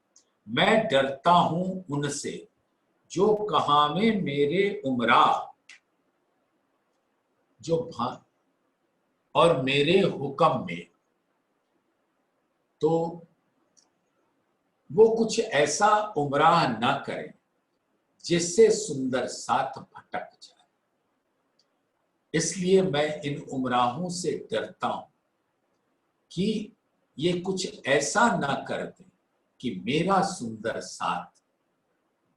मैं डरता हूं उनसे जो कहा में मेरे उमराह, जो और मेरे हुक्म में, तो वो कुछ ऐसा उमराह ना करें जिससे सुंदर साथ भटक जाए। इसलिए मैं इन उमराहों से डरता हूं कि ये कुछ ऐसा ना कर दे कि मेरा सुंदर साथ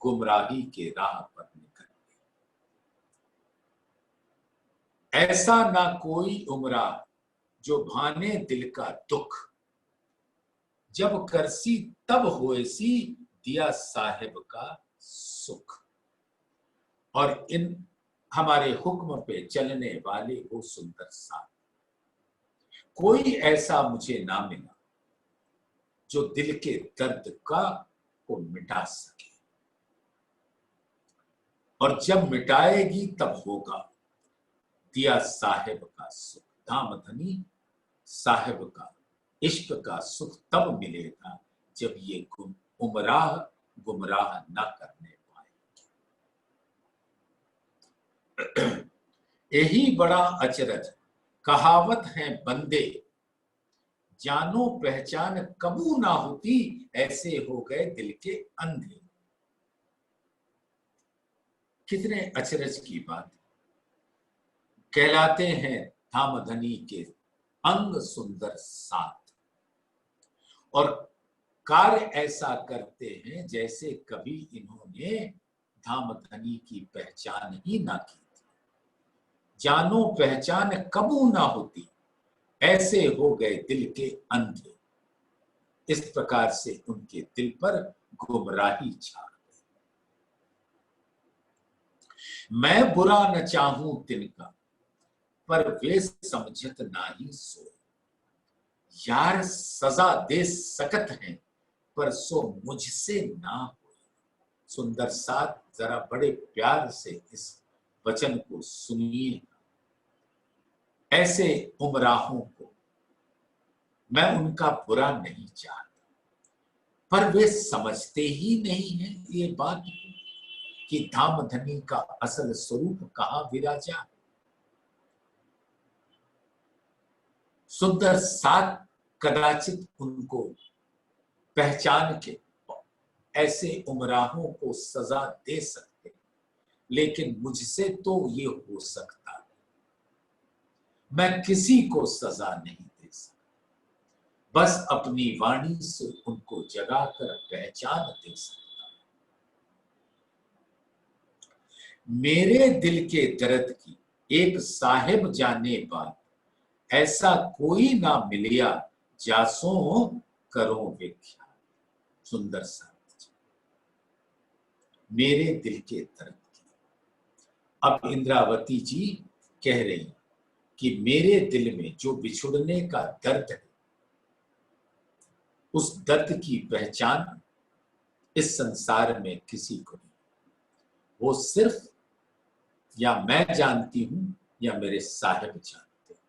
गुमराही के राह पर निकल गए। ऐसा ना कोई उमराह जो भाने दिल का दुख, जब करसी तब होएसी दिया साहिब का सुख। और इन हमारे हुक्म पे चलने वाले वो सुंदर साथ, कोई ऐसा मुझे ना मिला जो दिल के दर्द का को मिटा सके, और जब मिटाएगी तब होगा दिया साहिब का सुख। धामधनी साहिब का इश्क का सुख तब मिलेगा जब ये उमराह गुमराह ना करने पाए। यही बड़ा अचरज कहावत है बंदे, जानो पहचान कबू ना होती, ऐसे हो गए दिल के अंधे। कितने अचरज की बात। कहलाते हैं धामधनी के अंग सुंदर साथ, और कार्य ऐसा करते हैं जैसे कभी इन्होंने धामधनी की पहचान ही ना की थी। जानो पहचान कबू ना होती, ऐसे हो गए दिल के अंधे। इस प्रकार से उनके दिल पर गुमराही छा गई। मैं बुरा न चाहूं तिनका, पर वे समझत नाही सो। यार सजा दे सकत हैं, पर सो मुझसे ना हो। सुंदर साथ जरा बड़े प्यार से इस वचन को सुनिए। ऐसे उमराहों को मैं उनका बुरा नहीं चाहता, पर वे समझते ही नहीं है ये बात कि धामधनी का असल स्वरूप कहां विराजा है। सुंदर साथ कदाचित उनको पहचान के ऐसे उमराहों को सजा दे सकते, लेकिन मुझसे तो ये हो सकता है। मैं किसी को सजा नहीं दे सकता, बस अपनी वाणी से उनको जगाकर पहचान दे सकता। मेरे दिल के दर्द की एक साहिब जाने बात, ऐसा कोई ना मिलिया जासो करो व्याख्या। सुंदर सा मेरे दिल के दर्द की। अब इंद्रावती जी कह रही कि मेरे दिल में जो बिछुड़ने का दर्द है, उस दर्द की पहचान इस संसार में किसी को नहीं। वो सिर्फ या मैं जानती हूं या मेरे साहिब जानते हैं।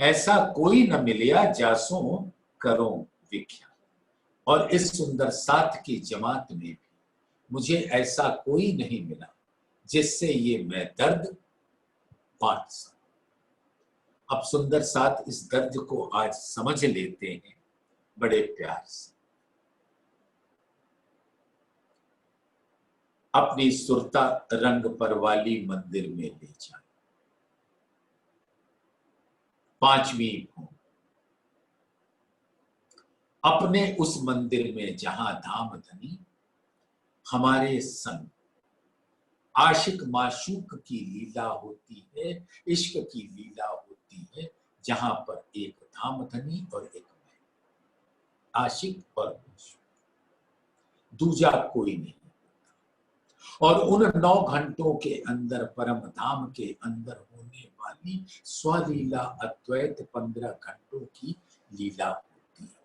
ऐसा कोई न मिलिया जासो करो व्याख्या। और इस सुंदर साथ की जमात में भी मुझे ऐसा कोई नहीं मिला जिससे ये मैं दर्द बांट सकूं। अब सुंदर साथ इस दर्द को आज समझ लेते हैं बड़े प्यार से। अपनी सुरता रंग पर वाली मंदिर में ले जाए, 5वीं भूमि अपने उस मंदिर में जहां धाम धनी हमारे संग आशिक माशूक की लीला होती है, इश्क की लीला होती है, जहां पर एक धाम धनी और एक मैं, आशिक और माशूक, दूजा कोई नहीं। और उन 9 घंटों के अंदर परम धाम के अंदर होने वाली स्वलीला अद्वैत 15 घंटों की लीला होती है।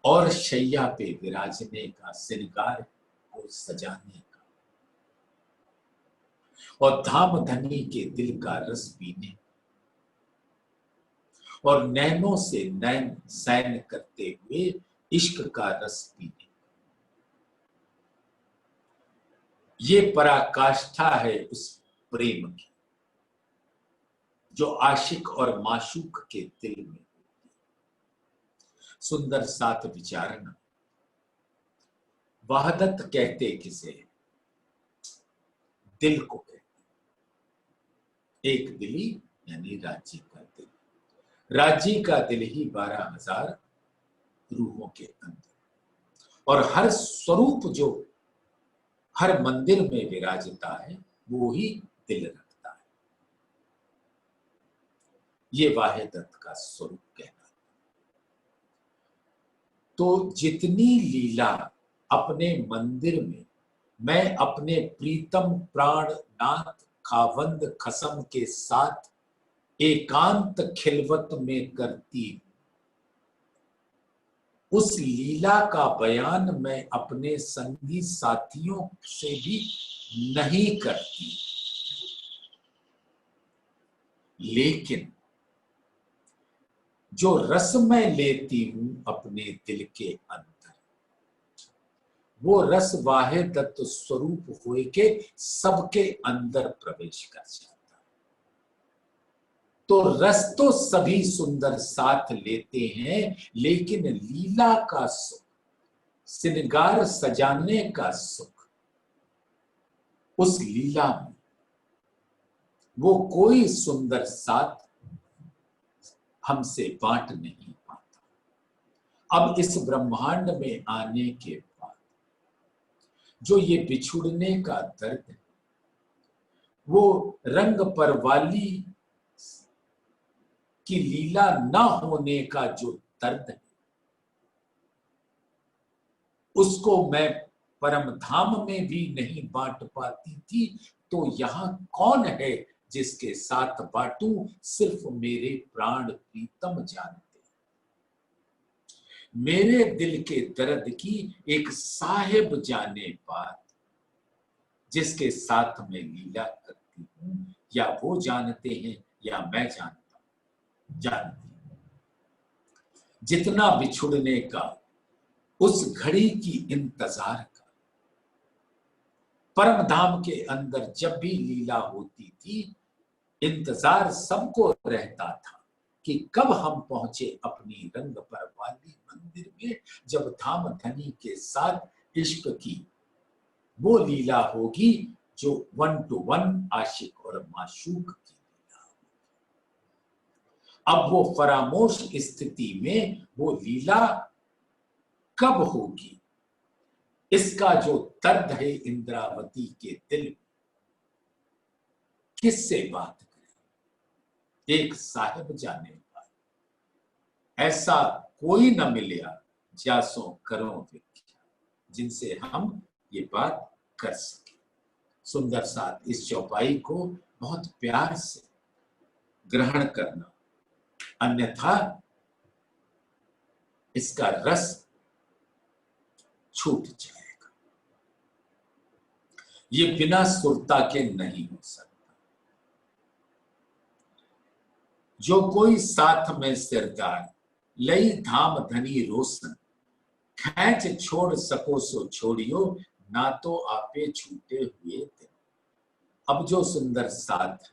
और शैया पे विराजने का, श्रृंगार को सजाने का, और धाम धनी के दिल का रस पीने और नैनों से नैन सैन करते हुए इश्क का रस पीने, ये पराकाष्ठा है उस प्रेम की जो आशिक और माशूक के दिल में होती है। सुंदर साथ विचारना वहदत कहते किसे, दिल को कहते, एक दिली यानी राज्य का दिल, राज्य का दिल ही 12,000 रूहों के अंदर। और हर स्वरूप जो हर मंदिर में विराजता है वो ही दिल रखता है। ये वाहिदत का स्वरूप कहना। तो जितनी लीला अपने मंदिर में मैं अपने प्रीतम प्राणनाथ खावंद खसम के साथ एकांत खिलवत में करती, उस लीला का बयान मैं अपने संगी साथियों से भी नहीं करती, लेकिन जो रस मैं लेती हूं अपने दिल के अंदर, वो रस वाहिदत स्वरूप होए के सबके अंदर प्रवेश कर जाता है। तो रस तो सभी सुंदर साथ लेते हैं, लेकिन लीला का सुख, श्रृंगार सजाने का सुख, उस लीला में वो कोई सुंदर साथ हमसे बांट नहीं पाता। अब इस ब्रह्मांड में आने के बाद जो ये बिछुड़ने का दर्द है, वो रंग पर वाली की लीला ना होने का जो दर्द है, उसको मैं परम धाम में भी नहीं बांट पाती थी, तो यहां कौन है जिसके साथ बांटूं, सिर्फ मेरे प्राण प्रीतम जानते हैं। मेरे दिल के दर्द की एक साहिब जाने बात, जिसके साथ मैं लीला करती हूं, या वो जानते हैं या मैं जानता हूं, जानती हूं। जितना बिछुड़ने का, उस घड़ी की इंतजार का, परम धाम के अंदर जब भी लीला होती थी, इंतजार सबको रहता था कि कब हम पहुंचे अपनी रंग पर वाली मंदिर में, जब धाम धनी के साथ इश्क की वो लीला होगी जो 1 to 1 आशिक और माशूक की लीला। अब वो फरामोश स्थिति में वो लीला कब होगी, इसका जो दर्द है इंद्रावती के दिल में, किससे बात करें, एक साहिब जाने वाला, ऐसा कोई न मिलिया जासो करो व्याख्या, जिनसे हम ये बात कर सके। सुंदर साथ इस चौपाई को बहुत प्यार से ग्रहण करना, अन्यथा इसका रस छूट जाएगा। ये बिना सुरता के नहीं हो सकता। जो कोई साथ में सिरदार, लई धाम धनी रोशन, खैच छोड़ सको सो छोड़ियो, ना तो आपे छूटे हुए दिन। अब जो सुंदर साथ है,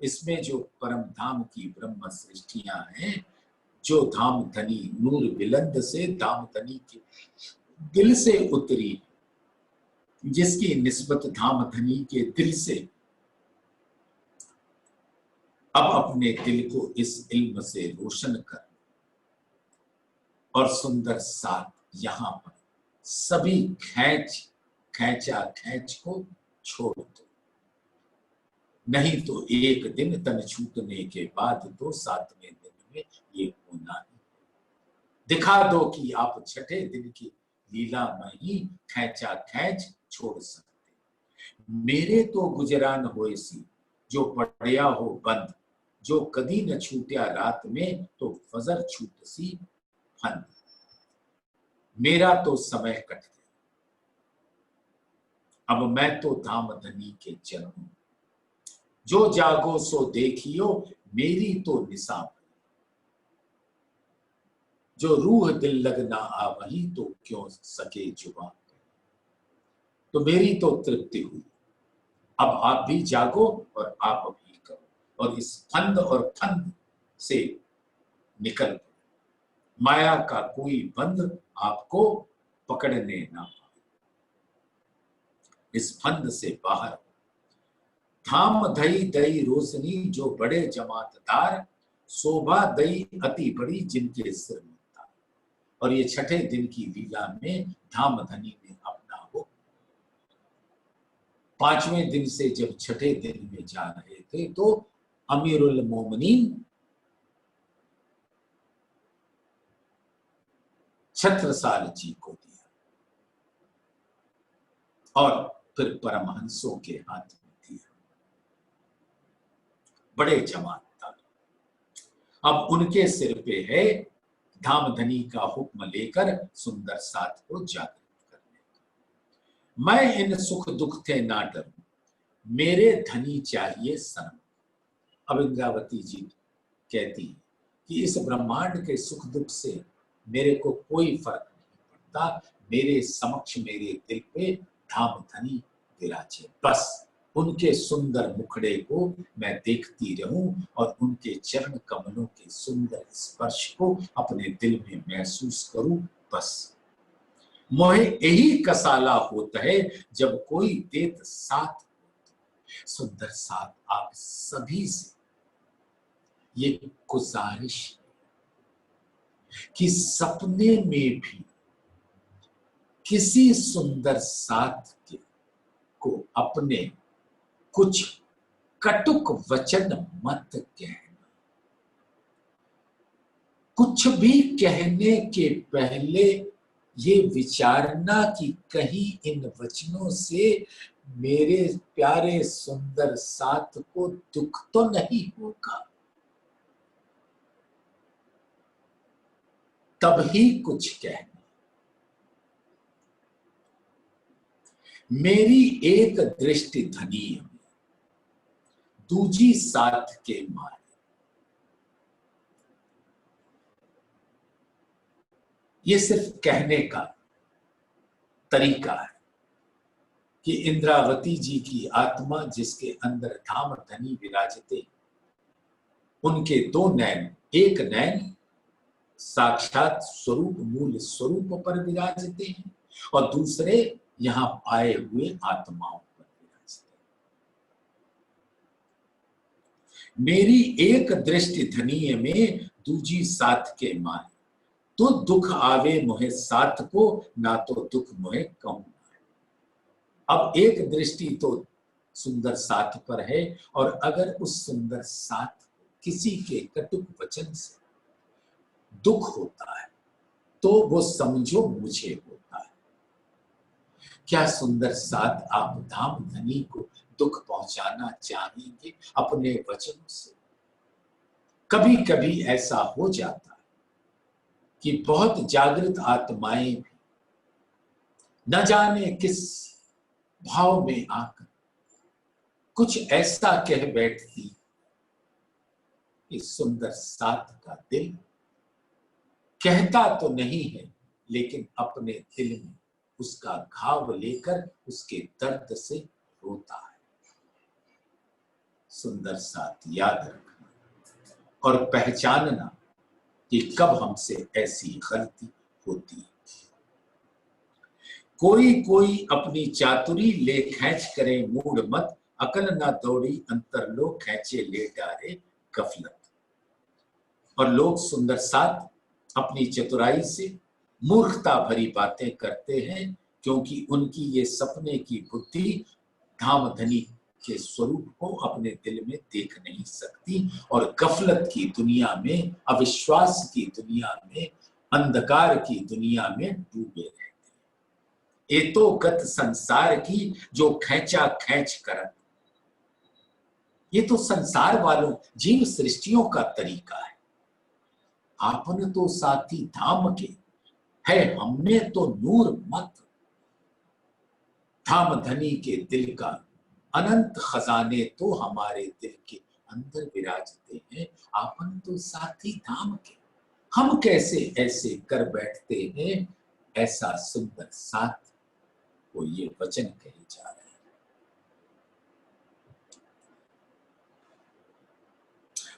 इसमें जो परम धाम की ब्रह्म सृष्टियां हैं, जो धाम धनी नूर बिलंद से धाम धनी के दिल से उतरी, जिसकी निस्बत धाम धनी के दिल से, अब अपने दिल को इस इल्म से रोशन कर, और सुंदर साथ यहां पर सभी खैचा खैच को छोड़ दो, नहीं तो एक दिन तन छूटने के बाद तो 7वें दिन में ये होना ही। दिखा दो कि आप छठे दिन की लीला में ही खैचा खैच छोड़ सकते। मेरे तो गुजरान होए सी, जो पड़या हो बंद, जो कदी न छूटिया रात में, तो फजर छूट सी फंद। मेरा तो समय कट गया, अब मैं तो धाम धनी के चल हूं, जो जागो सो देखियो, मेरी तो निशा, जो रूह दिल लग ना आ वही, तो क्यों सके जुबान। तो मेरी तो तृप्ति हुई, अब आप भी जागो और आप भी करो, और इस फंद और फंद से निकल पड़ो। माया का कोई बंद आपको पकड़ने ना पाए, इस फंद से बाहर। धाम धई दई रोशनी, जो बड़े जमातदार, शोभा दई अति बड़ी जिनके सिर में तार। और ये छठे दिन की लीला में धाम धनी ने अपना हो, 5वें दिन से जब छठे दिन में जा रहे थे, तो अमीरुल मोमिनीन छत्रसाल जी को दिया, और फिर परमहंसों के हाथ में दिया, बड़े जमातदार। अब उनके सिर पे है धाम धनी का हुक्म लेकर सुंदर साथ को जागृत करने का। मैं इन सुख दुख थे ना डरूं, मेरे धनी चाहिए सनम। अब इंद्रावती जी कहती है कि इस ब्रह्मांड के सुख दुख से मेरे को कोई फर्क नहीं पड़ता, मेरे समक्ष मेरे दिल पे धाम धनी विराजे, बस उनके सुंदर मुखड़े को मैं देखती रहूं और उनके चरण कमलों के सुंदर स्पर्श को अपने दिल में महसूस करूं, बस। मोहे यही कसाला होता है जब कोई देत साथ। सुंदर साथ आप सभी से ये गुजारिश कि सपने में भी किसी सुंदर साथ के को अपने कुछ कटुक वचन मत कहना। कुछ भी कहने के पहले ये विचारना कि कहीं इन वचनों से मेरे प्यारे सुंदर साथ को दुख तो नहीं होगा, तब ही कुछ कहना। मेरी एक दृष्टि धनी है, दूजी साथ के मारे। ये सिर्फ कहने का तरीका है कि इंद्रावती जी की आत्मा जिसके अंदर धाम धनी विराजते, उनके 2 नैन, एक नैन साक्षात स्वरूप मूल स्वरूप पर विराजते हैं, और दूसरे यहां आए हुए आत्माओं पर विराजते। मेरी एक दृष्टि धनीय में, दूजी साथ के मारे। तो दुख आवे मोहे साथ को, ना तो दुख मोहे कहूं। अब एक दृष्टि तो सुंदर साथ पर है, और अगर उस सुंदर साथ किसी के कटुक वचन से दुख होता है तो वो समझो मुझे होता है। क्या सुंदर साथ आप धाम धनी को दुख पहुंचाना चाहेंगे अपने वचनों से? कभी कभी ऐसा हो जाता है कि बहुत जागृत आत्माएं भी न जाने किस भाव में आकर कुछ ऐसा कह बैठती कि सुंदर साथ का दिल कहता तो नहीं है, लेकिन अपने दिल में उसका घाव लेकर उसके दर्द से रोता है। सुंदर साथ याद रखना और पहचानना कि कब हमसे ऐसी गलती होती है। कोई कोई अपनी चातुरी ले खैच करे मूड मत, अकल ना दौड़ी अंतर लो खैचे ले डारे गफलत। और लोग सुंदर साथ अपनी चतुराई से मूर्खता भरी बातें करते हैं, क्योंकि उनकी ये सपने की बुद्धि धाम धनी के स्वरूप को अपने दिल में देख नहीं सकती, और गफलत की दुनिया में, अविश्वास की दुनिया में, अंधकार की दुनिया में डूबे रहते हैं। ये तो गत संसार की जो खैचा खैच करत, ये तो संसार वालों जीव सृष्टियों का तरीका है। आपन तो साथी धाम के है, हमने तो नूर मत। धाम धनी के दिल का अनंत खजाने तो हमारे दिल के अंदर विराजते हैं। आपन तो साथी धाम के, हम कैसे ऐसे कर बैठते हैं। ऐसा सुंदर साथ को ये वचन कहे जा रहे हैं।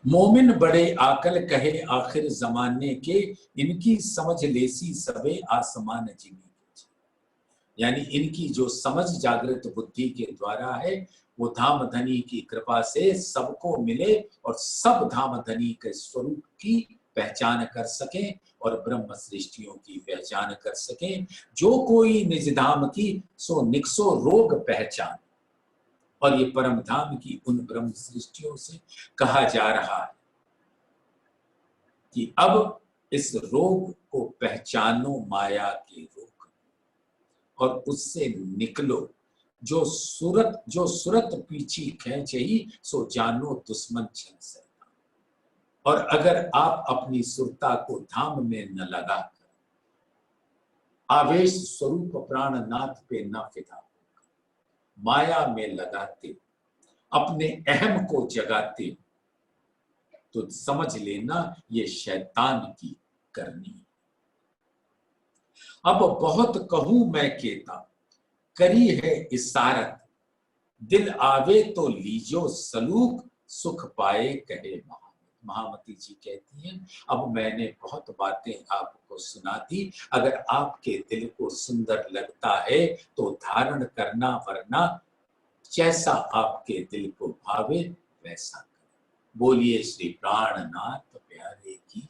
मोमिन बड़े आकल कहे आखिर जमाने के, इनकी समझ लेसी सबे आसमान जिमी। यानी इनकी जो समझ जागृत बुद्धि के द्वारा है वो धाम धनी की कृपा से सबको मिले, और सब धाम धनी के स्वरूप की पहचान कर सकें और ब्रह्म सृष्टियों की पहचान कर सकें। जो कोई निज धाम की सो निकसो रोग पहचान। और ये परम धाम की उन ब्रह्म सृष्टियों से कहा जा रहा है कि अब इस रोग को पहचानो माया के रोग, और उससे निकलो। जो सूरत पीछी खींचे ही, सो जानो दुश्मन छन सहता। और अगर आप अपनी सुरता को धाम में न लगाकर आवेश स्वरूप प्राणनाथ पे न फिदा होकर माया में लगाते, अपने अहम को जगाते, तो समझ लेना ये शैतान की करनी। अब बहुत कहूं मैं केता, करी है इशारत, दिल आवे तो लीजो सलूक, सुख पाए कहे महामती जी कहती हैं, अब मैंने बहुत बातें आपको सुना दी, अगर आपके दिल को सुंदर लगता है तो धारण करना, वरना जैसा आपके दिल को भावे वैसा करें। बोलिए श्री प्राणनाथ प्यारे की।